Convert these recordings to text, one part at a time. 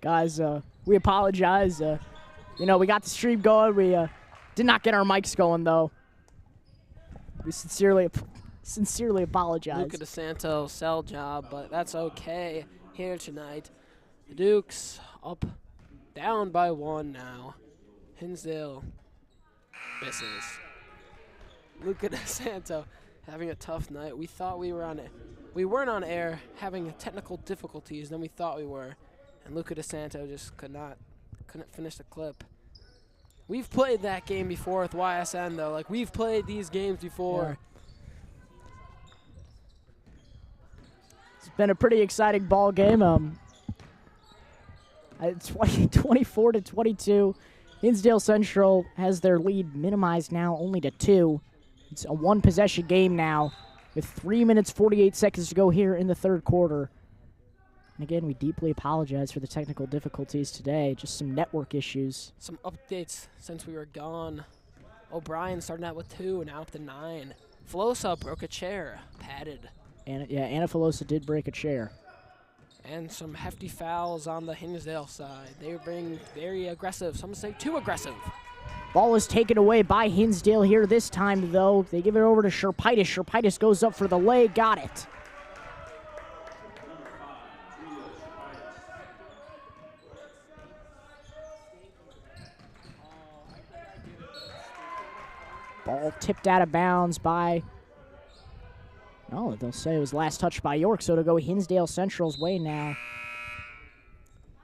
Guys, we apologize. You know, we got the stream going. We did not get our mics going, though. We sincerely apologize. Luca DeSanto, sell job, but that's okay here tonight. The Dukes up, down by 1 now. Hinsdale misses. Luca DeSanto having a tough night. We thought we were on it. We weren't on air, having technical difficulties than we thought we were. And Luca DeSanto just couldn't finish the clip. We've played that game before with YSN, though. Like, we've played these games before. Yeah. It's been a pretty exciting ball game. It's 24-22. Hinsdale Central has their lead minimized now only to 2. It's a one-possession game now with 3 minutes, 48 seconds to go here in the third quarter. And again, we deeply apologize for the technical difficulties today. Just some network issues. Some updates since we were gone. O'Brien starting out with 2, now up to 9. Filosa broke a chair, padded. Anna Filosa did break a chair. And some hefty fouls on the Hinsdale side. They were being very aggressive. Some say too aggressive. Ball is taken away by Hinsdale here this time, though. They give it over to Silkaitis. Silkaitis goes up for the lay. Got it. Ball tipped out of bounds by... Oh, they'll say it was last touched by York, so it'll go Hinsdale Central's way now.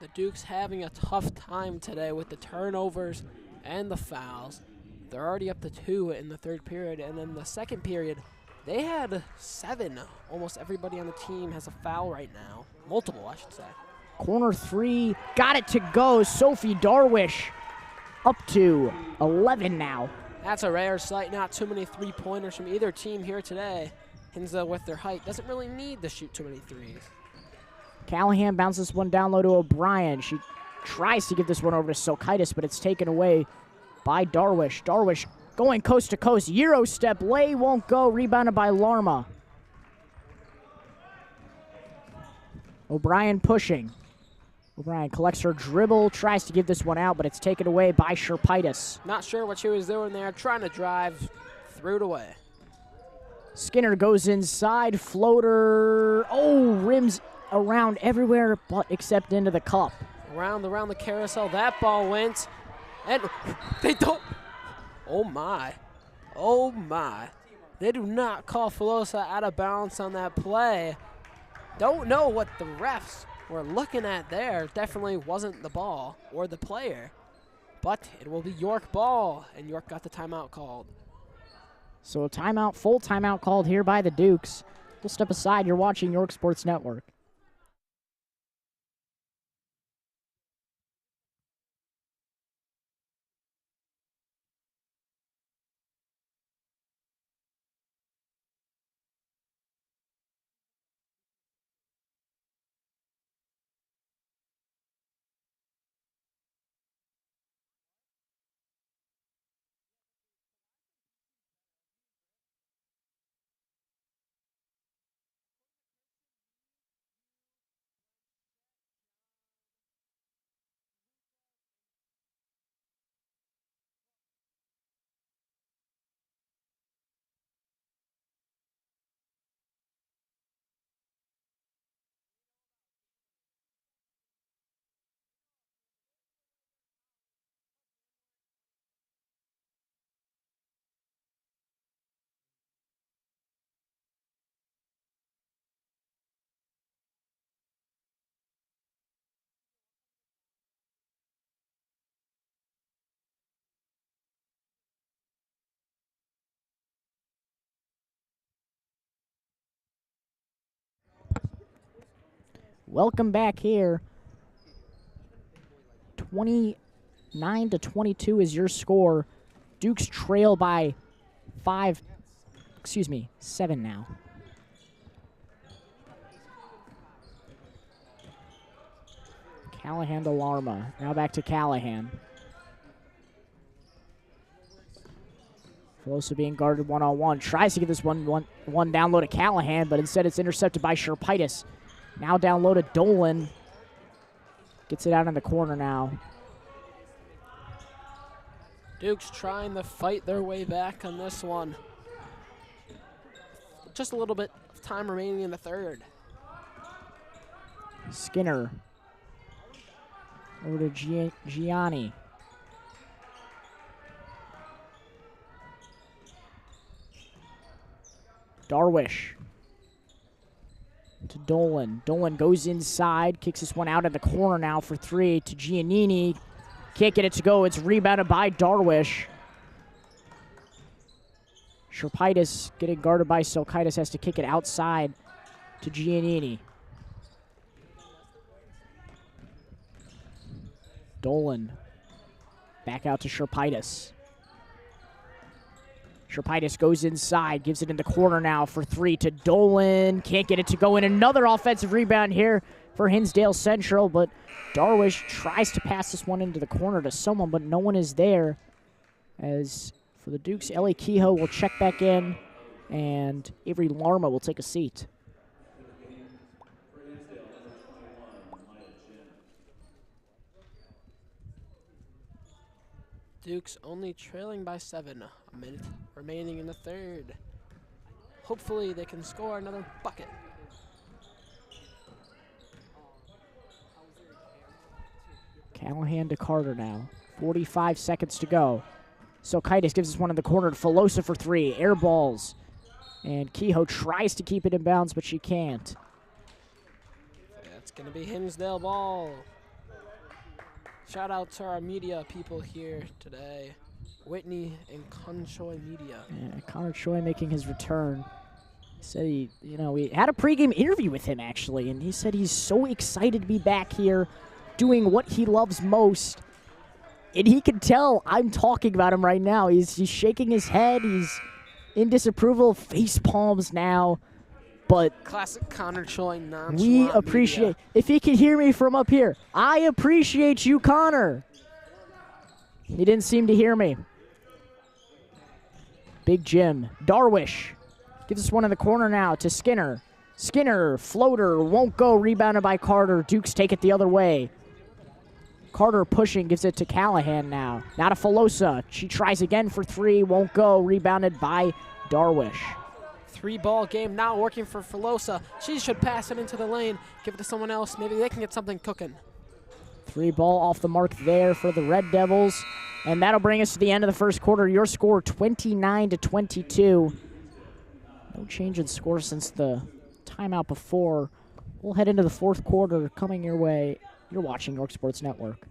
The Dukes having a tough time today with the turnovers and the fouls. They're already up to 2 in the third period, and in the second period, they had 7. Almost everybody on the team has a foul right now. Multiple, I should say. Corner 3, got it to go. Sophie Darwish up to 11 now. That's a rare sight. Not too many three-pointers from either team here today. Hinsdale, with their height, doesn't really need to shoot too many threes. Callahan bounces one down low to O'Brien. She tries to give this one over to Silkaitis, but it's taken away by Darwish. Darwish going coast to coast. Euro step, lay won't go. Rebounded by Larma. O'Brien pushing. O'Brien collects her dribble, tries to give this one out, but it's taken away by Silkaitis. Not sure what she was doing there, trying to drive, threw it away. Skinner goes inside, floater. Oh, rims around everywhere but except into the cup. Around the carousel, that ball went, and they don't. Oh my. Oh my. They do not call Filosa out of bounds on that play. Don't know what the refs were looking at there. Definitely wasn't the ball or the player, but it will be York ball, and York got the timeout called. So a timeout, full timeout called here by the Dukes. We'll step aside. You're watching York Sports Network. Welcome back here. 29-22 is your score. Dukes trail by 7 now. Callahan to Larma. Now back to Callahan. Filosa being guarded one-on-one. Tries to get this one down low to Callahan, but instead it's intercepted by Silkaitis. Now down low to Dolan. Gets it out in the corner now. Dukes trying to fight their way back on this one. Just a little bit of time remaining in the third. Skinner. Over to Gianni. Darwish. To Dolan. Dolan goes inside, kicks this one out in the corner now for 3 to Giannini. Can't get it to go. It's rebounded by Darwish. Silkaitis getting guarded by Silkaitis, has to kick it outside to Giannini. Dolan back out to Silkaitis. Silkaitis goes inside, gives it in the corner now for 3 to Dolan. Can't get it to go in. Another offensive rebound here for Hinsdale Central, but Darwish tries to pass this one into the corner to someone, but no one is there. As for the Dukes, Ellie Kehoe will check back in, and Avery Larma will take a seat. Dukes only trailing by 7. A minute remaining in the third. Hopefully they can score another bucket. Callahan to Carter now. 45 seconds to go. Silkaitis gives us one in the corner to Filosa for 3. Air balls. And Kehoe tries to keep it in bounds, but she can't. That's going to be Hinsdale ball. Shout out to our media people here today. Whitney and Choi Media. Yeah, Connor Choi making his return. He said we had a pregame interview with him actually, and he said he's so excited to be back here doing what he loves most. And he can tell I'm talking about him right now. He's shaking his head. He's in disapproval, face palms now. But classic Connor Choi nonchalant. We appreciate media. If he can hear me from up here, I appreciate you, Connor. He didn't seem to hear me. Big Jim. Darwish gives us one in the corner now to Skinner. Skinner, floater, won't go. Rebounded by Carter. Dukes take it the other way. Carter pushing, gives it to Callahan now. Now to Filosa. She tries again for 3, won't go. Rebounded by Darwish. 3-ball game now working for Filosa. She should pass it into the lane, give it to someone else. Maybe they can get something cooking. 3-ball off the mark there for the Red Devils. And that'll bring us to the end of the first quarter. Your score 29-22. No change in score since the timeout before. We'll head into the fourth quarter coming your way. You're watching York Sports Network.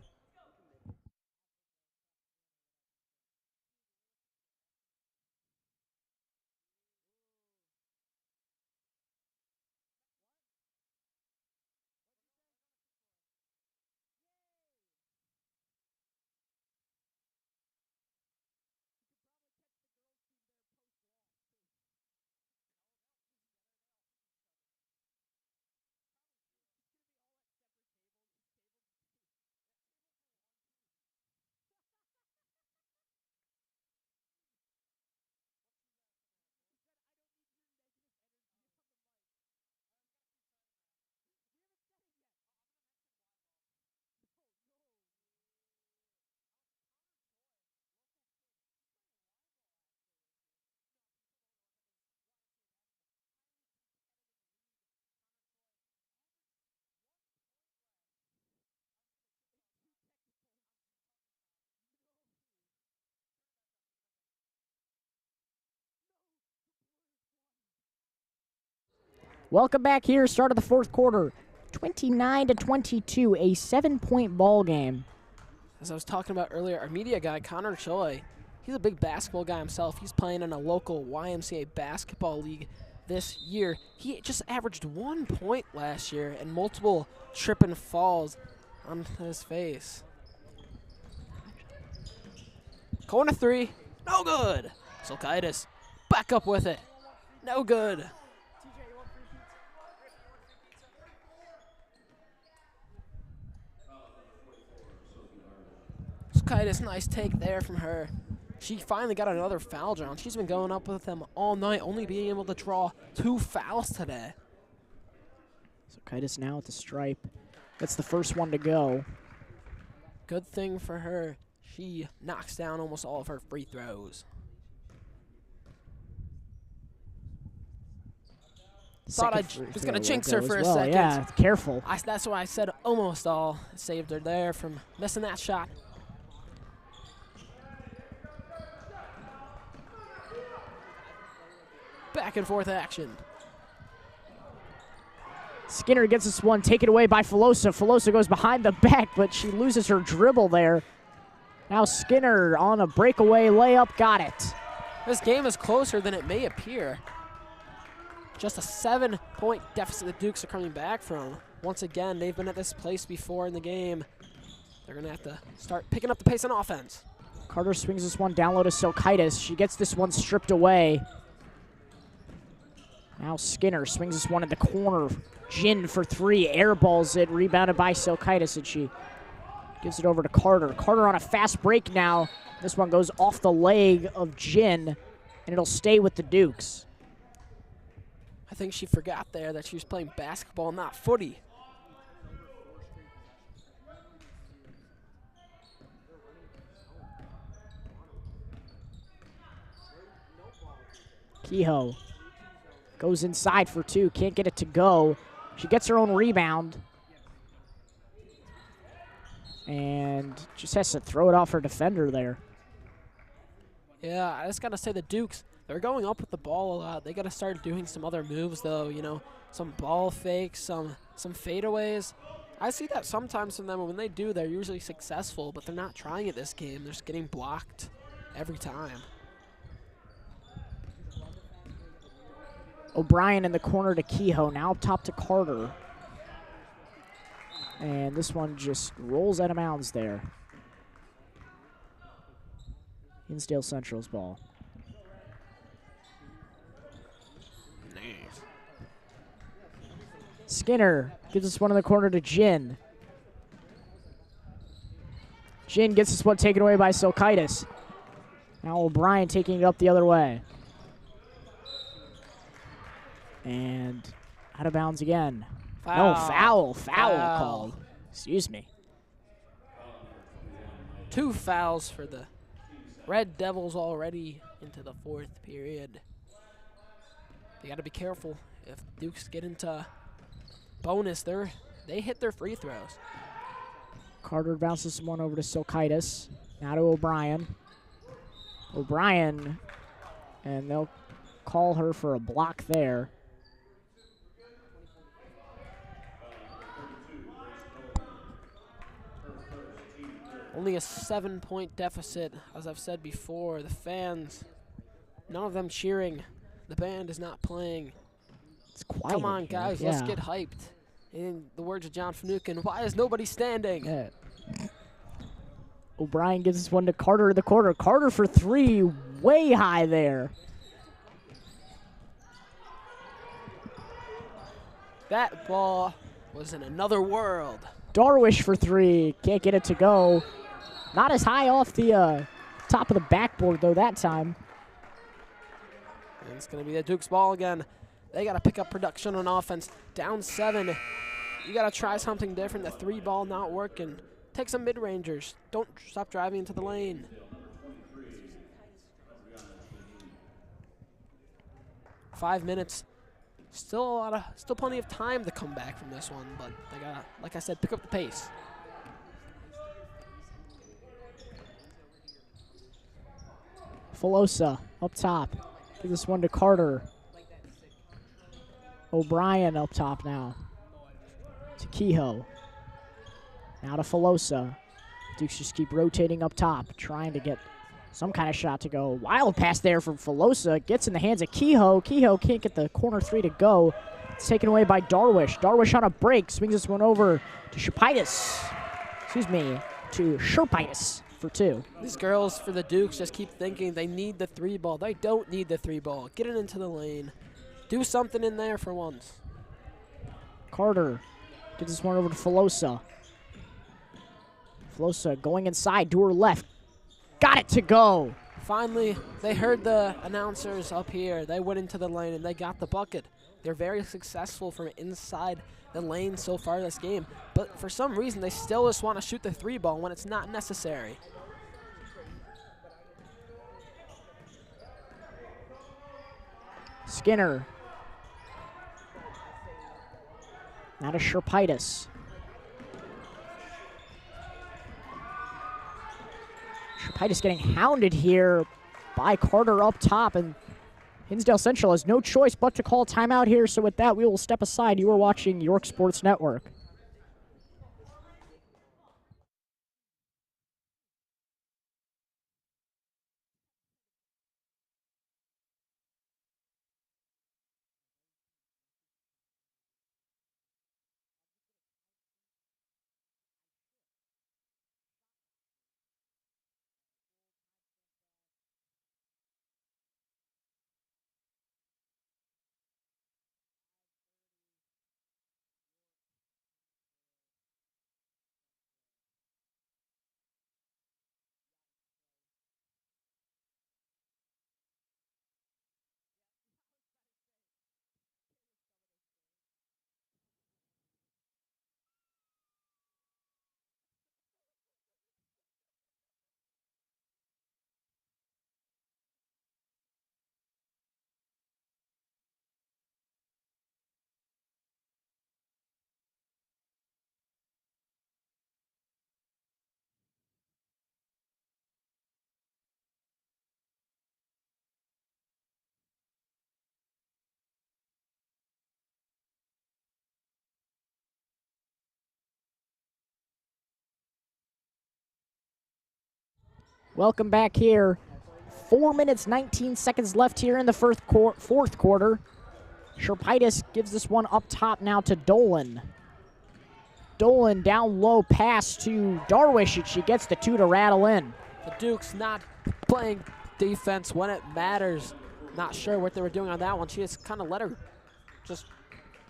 Welcome back here. Start of the fourth quarter. 29-22, a 7-point ball game. As I was talking about earlier, our media guy, Connor Choi, he's a big basketball guy himself. He's playing in a local YMCA basketball league this year. He just averaged 1 point last year and multiple trip and falls on his face. Corner 3, no good. Silkaitis back up with it, no good. Silkaitis, nice take there from her. She finally got another foul drawn. She's been going up with them all night, only being able to draw 2 fouls today. Silkaitis now at the stripe. That's the first one to go. Good thing for her, she knocks down almost all of her free throws. Thought I was going to jinx her for a second. Yeah, careful. That's why I said almost all. Saved her there from missing that shot. Back and forth action. Skinner gets this one taken away by Filosa. Filosa goes behind the back, but she loses her dribble there. Now Skinner on a breakaway layup, got it. This game is closer than it may appear. Just a 7-point deficit the Dukes are coming back from. Once again, they've been at this place before in the game. They're going to have to start picking up the pace on offense. Carter swings this one down low to Silkaitis. She gets this one stripped away. Now Skinner swings this one in the corner. Jin for three, airballs it, rebounded by Silkaitis, and she gives it over to Carter. Carter on a fast break now. This one goes off the leg of Jin, and it'll stay with the Dukes. I think she forgot there that she was playing basketball, not footy. Kehoe goes inside for two, can't get it to go. She gets her own rebound and just has to throw it off her defender there. Yeah, I just got to say the Dukes, they're going up with the ball a lot. They got to start doing some other moves, though, you know, some ball fakes, some fadeaways. I see that sometimes from them, and when they do, they're usually successful, but they're not trying it this game. They're just getting blocked every time. O'Brien in the corner to Kehoe, now up top to Carter. And this one just rolls out of bounds there. Hinsdale Central's ball. Nice. Skinner gives us one in the corner to Jin. Jin gets this one taken away by Silkaitis. Now O'Brien taking it up the other way. And out of bounds again. Foul. No, foul called. Excuse me. 2 fouls for the Red Devils already into the 4th period. They got to be careful. If Dukes get into bonus, they hit their free throws. Carter bounces one over to Silkaitis. Now to O'Brien. O'Brien, and they'll call her for a block there. Only a 7-point deficit, as I've said before. The fans, none of them cheering. The band is not playing. It's quiet. Come on, guys, let's get hyped. In the words of John Finucane, why is nobody standing? Yeah. O'Brien gives this one to Carter in the corner. Carter for three, way high there. That ball was in another world. Darwish for three, can't get it to go. Not as high off the top of the backboard, though, that time. And it's going to be the Dukes ball again. They got to pick up production on offense. Down 7. You got to try something different. The 3 ball not working. Take some mid-rangers. Don't stop driving into the lane. Five minutes. Still plenty of time to come back from this one, but they got to, like I said, pick up the pace. Filosa up top. Give this one to Carter. O'Brien up top now. To Kehoe. Now to Filosa. Dukes just keep rotating up top, trying to get some kind of shot to go. Wild pass there from Filosa. Gets in the hands of Kehoe. Kehoe can't get the corner 3 to go. It's taken away by Darwish. Darwish on a break. Swings this one over to Shepaitis. Excuse me, to Sherpaitis for 2. These girls for the Dukes just keep thinking they need the 3 ball. They don't need the 3 ball. Get it into the lane. Do something in there for once. Carter gives this one over to Filosa. Filosa going inside to her left. Got it to go. Finally, they heard the announcers up here. They went into the lane and they got the bucket. They're very successful from inside the lane so far this game, but for some reason they still just want to shoot the 3-ball when it's not necessary. Skinner. Now to Silkaitis. Silkaitis getting hounded here by Carter up top, and Hinsdale Central has no choice but to call timeout here. So with that, we will step aside. You are watching York Sports Network. Welcome back here. 4 minutes, 19 seconds left here in the fourth quarter. Silkaitis gives this one up top now to Dolan. Dolan down low pass to Darwish, and she gets the 2 to rattle in. The Dukes not playing defense when it matters. Not sure what they were doing on that one. She just kind of let her just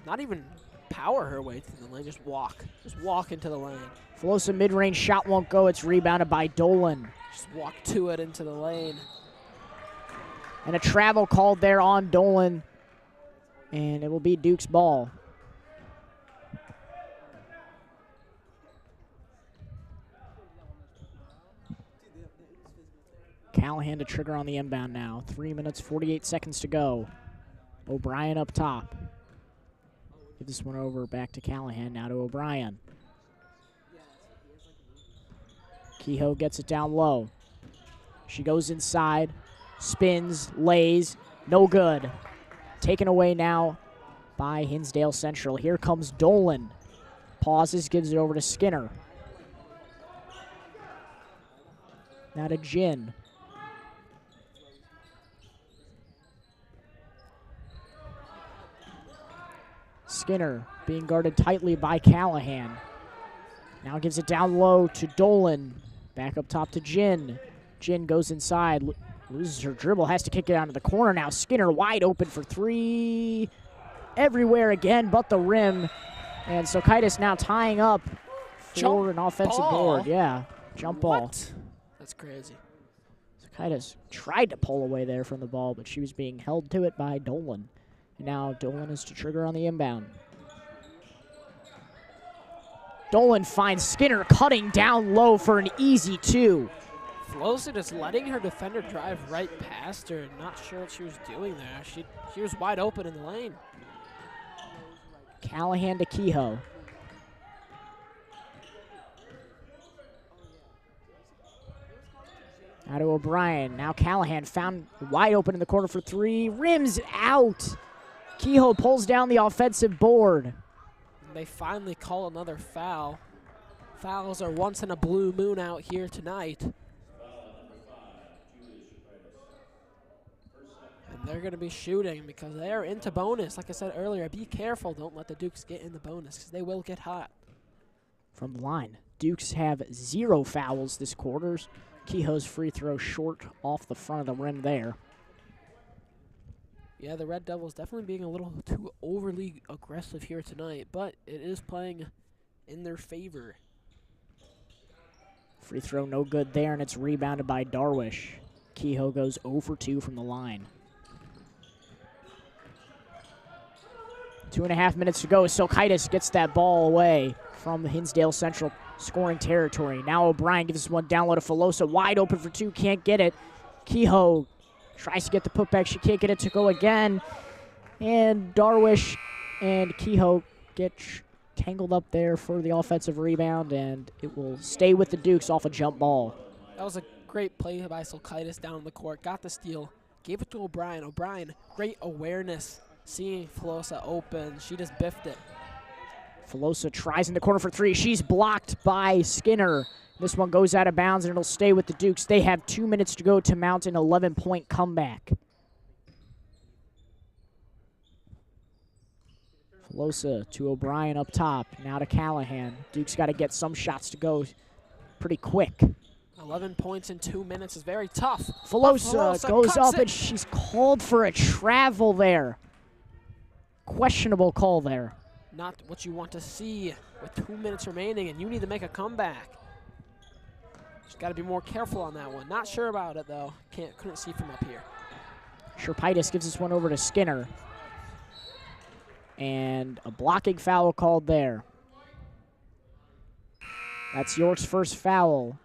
not even power her way through the lane, just walk into the lane. Flosa mid-range shot won't go. It's rebounded by Dolan. Just walk to it into the lane. And a travel called there on Dolan, and it will be Duke's ball. Callahan to trigger on the inbound now. 3 minutes, 48 seconds to go. O'Brien up top. Give this one over back to Callahan, now to O'Brien. Kehoe gets it down low. She goes inside, spins, lays, no good. Taken away now by Hinsdale Central. Here comes Dolan. Pauses, gives it over to Skinner. Now to Jin. Skinner being guarded tightly by Callahan. Now gives it down low to Dolan. Back up top to Jin. Jin goes inside, loses her dribble, has to kick it out to the corner now. Skinner wide open for 3. Everywhere again but the rim. And Silkaitis now tying up for an offensive board. Yeah, jump ball. That's crazy. Silkaitis tried to pull away there from the ball, but she was being held to it by Dolan. And now Dolan is to trigger on the inbound. Dolan finds Skinner cutting down low for an easy 2. Flosa just letting her defender drive right past her. Not sure what she was doing there. She was wide open in the lane. Callahan to Kehoe. Now to O'Brien. Now Callahan found wide open in the corner for 3. Rims out. Kehoe pulls down the offensive board. They finally call another foul. Fouls are once in a blue moon out here tonight. And they're going to be shooting because they are into bonus. Like I said earlier, be careful. Don't let the Dukes get in the bonus because they will get hot. From the line, Dukes have 0 fouls this quarter. Kehoe's free throw short off the front of the rim there. Yeah, the Red Devils definitely being a little too overly aggressive here tonight, but it is playing in their favor. Free throw no good there, and it's rebounded by Darwish. Kehoe goes 0 for 2 from the line. 2.5 minutes to go. Silkaitis gets that ball away from the Hinsdale Central scoring territory. Now O'Brien gives this one down low to Filosa. Wide open for two, can't get it. Kehoe tries to get the putback. She can't get it to go again. And Darwish and Kehoe get tangled up there for the offensive rebound, and it will stay with the Dukes off a jump ball. That was a great play by Silkaitis down the court. Got the steal. Gave it to O'Brien. O'Brien, great awareness. Seeing Filosa open. She just biffed it. Filosa tries in the corner for three. She's blocked by Skinner. This one goes out of bounds, and it'll stay with the Dukes. They have 2 minutes to go to mount an 11-point comeback. Filosa to O'Brien up top. Now to Callahan. Dukes got to get some shots to go pretty quick. 11 points in 2 minutes is very tough. Filosa goes up, and she's called for a travel there. Questionable call there. Not what you want to see with 2 minutes remaining, and you need to make a comeback. Just got to be more careful on that one. Not sure about it, though. Couldn't see from up here. Silkaitis gives this one over to Skinner. And a blocking foul called there. That's York's first foul.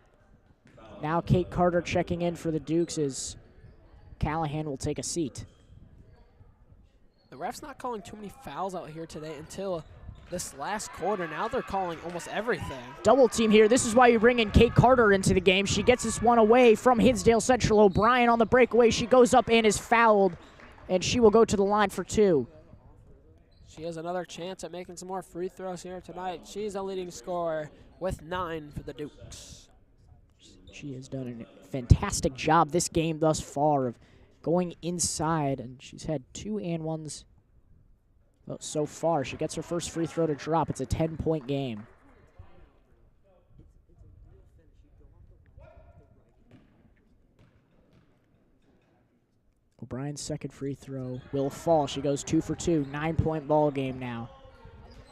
Now Kate Carter checking in for the Dukes as Callahan will take a seat. The ref's not calling too many fouls out here today until this last quarter. Now they're calling almost everything. Double team here. This is why you bring in Kate Carter into the game. She gets this one away from Hinsdale Central. O'Brien on the breakaway. She goes up and is fouled, and she will go to the line for two. She has another chance at making some more free throws here tonight. She's a leading scorer with 9 for the Dukes. She has done a fantastic job this game thus far of going inside, and she's had 2 and 1s so far. She gets her first free throw to drop. It's a 10-point game. O'Brien's second free throw will fall. She goes 2 for 2. 9-point ball game now.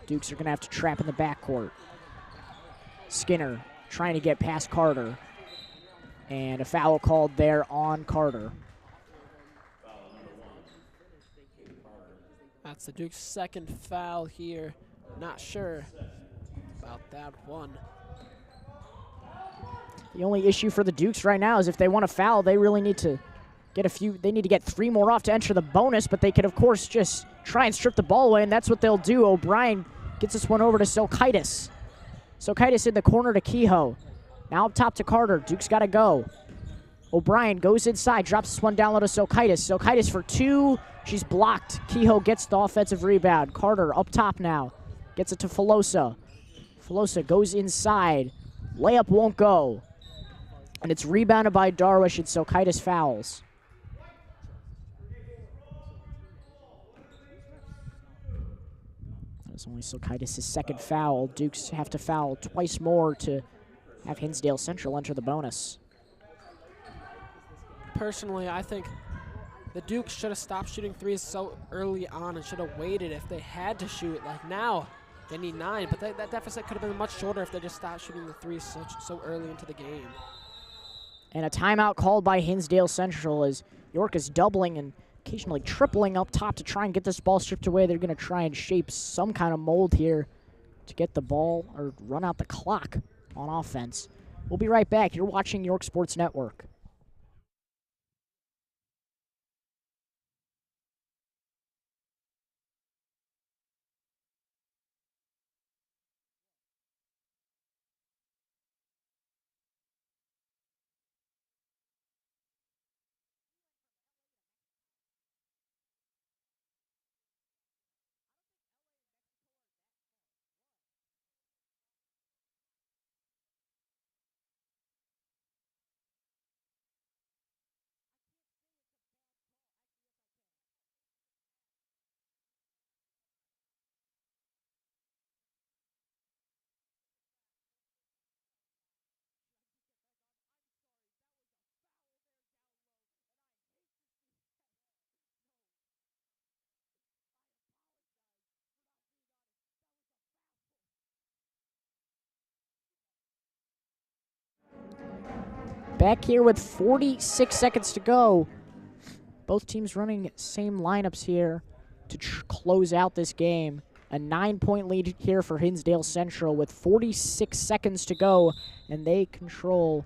Dukes are going to have to trap in the backcourt. Skinner trying to get past Carter. And a foul called there on Carter. That's the Dukes' second foul here. Not sure about that one. The only issue for the Dukes right now is if they want to foul, they really need to get they need to get 3 more off to enter the bonus, but they could, of course, just try and strip the ball away, and that's what they'll do. O'Brien gets this one over to Silkaitis. Silkaitis in the corner to Kehoe. Now up top to Carter. Duke's got to go. O'Brien goes inside, drops this one down low to Silkaitis. Silkaitis for 2. She's blocked. Kehoe gets the offensive rebound. Carter up top now. Gets it to Filosa. Filosa goes inside. Layup won't go. And it's rebounded by Darwish, and Silkaitis fouls. That's only Silkaitis' second foul. Dukes have to foul twice more to have Hinsdale Central enter the bonus. Personally, I think the Dukes should have stopped shooting threes so early on and should have waited if they had to shoot. Like now, they need 9, but that deficit could have been much shorter if they just stopped shooting the threes so early into the game. And a timeout called by Hinsdale Central as York is doubling and occasionally tripling up top to try and get this ball stripped away. They're going to try and shape some kind of mold here to get the ball or run out the clock on offense. We'll be right back. You're watching York Sports Network. Back here with 46 seconds to go. Both teams running same lineups here. to close out this game. A 9-point lead here for Hinsdale Central with 46 seconds to go, and they control.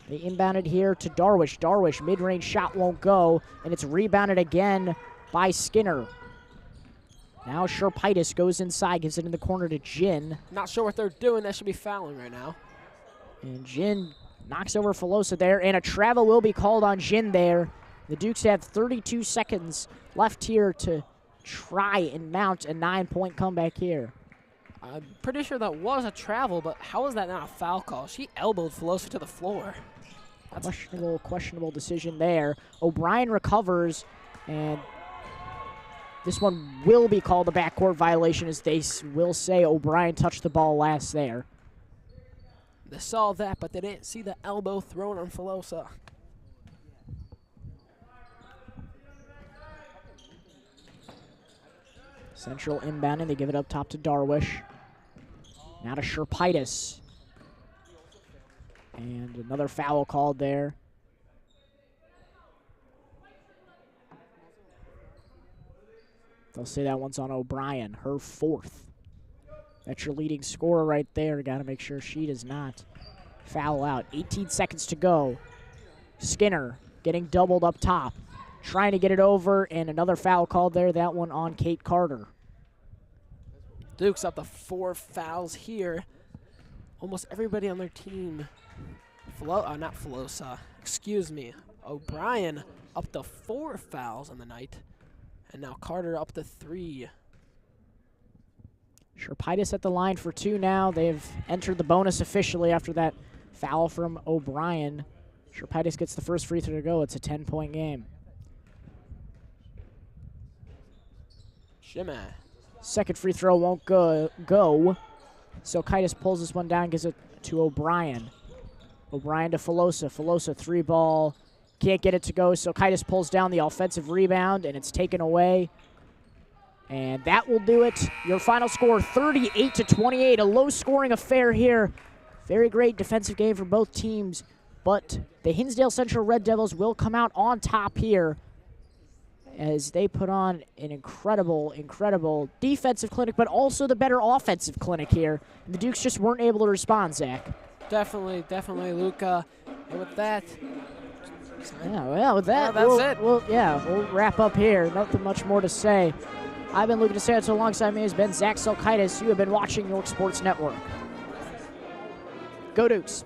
They inbounded here to Darwish. Darwish, mid-range shot won't go, and it's rebounded again by Skinner. Now Silkaitis goes inside, gives it in the corner to Jin. Not sure what they're doing. They should be fouling right now. And Jin knocks over Filosa there, and a travel will be called on Jin there. The Dukes have 32 seconds left here to try and mount a 9-point comeback here. I'm pretty sure that was a travel, but how is that not a foul call? She elbowed Filosa to the floor. That's questionable decision there. O'Brien recovers, and this one will be called a backcourt violation, as they will say O'Brien touched the ball last there. They saw that, but they didn't see the elbow thrown on Filosa. Central inbounding, they give it up top to Darwish. Now to Silkaitis. And another foul called there. They'll say that one's on O'Brien, her 4th. That's your leading scorer right there. Got to make sure she does not foul out. 18 seconds to go. Skinner getting doubled up top. Trying to get it over, and another foul called there. That one on Kate Carter. Duke's up to 4 fouls here. Almost everybody on their team. Not Filosa. Excuse me. O'Brien up to 4 fouls on the night. And now Carter up to 3. Silkaitis at the line for 2 now. They've entered the bonus officially after that foul from O'Brien. Silkaitis gets the first free throw to go. It's a 10-point game. Shimmy. Second free throw won't go. Silkaitis pulls this one down, gives it to O'Brien. O'Brien to Filosa. Filosa 3-ball. Can't get it to go. Silkaitis pulls down the offensive rebound, and it's taken away. And that will do it. Your final score, 38-28. A low-scoring affair here. Very great defensive game for both teams. But the Hinsdale Central Red Devils will come out on top here, as they put on an incredible defensive clinic, but also the better offensive clinic here. And the Dukes just weren't able to respond, Zach. Definitely, Luca. And with that... With that, that's it. We'll wrap up here. Nothing much more to say. I've been Luca DeSanto. Alongside me has been Zach Silkaitis. You have been watching York Sports Network. Go Dukes.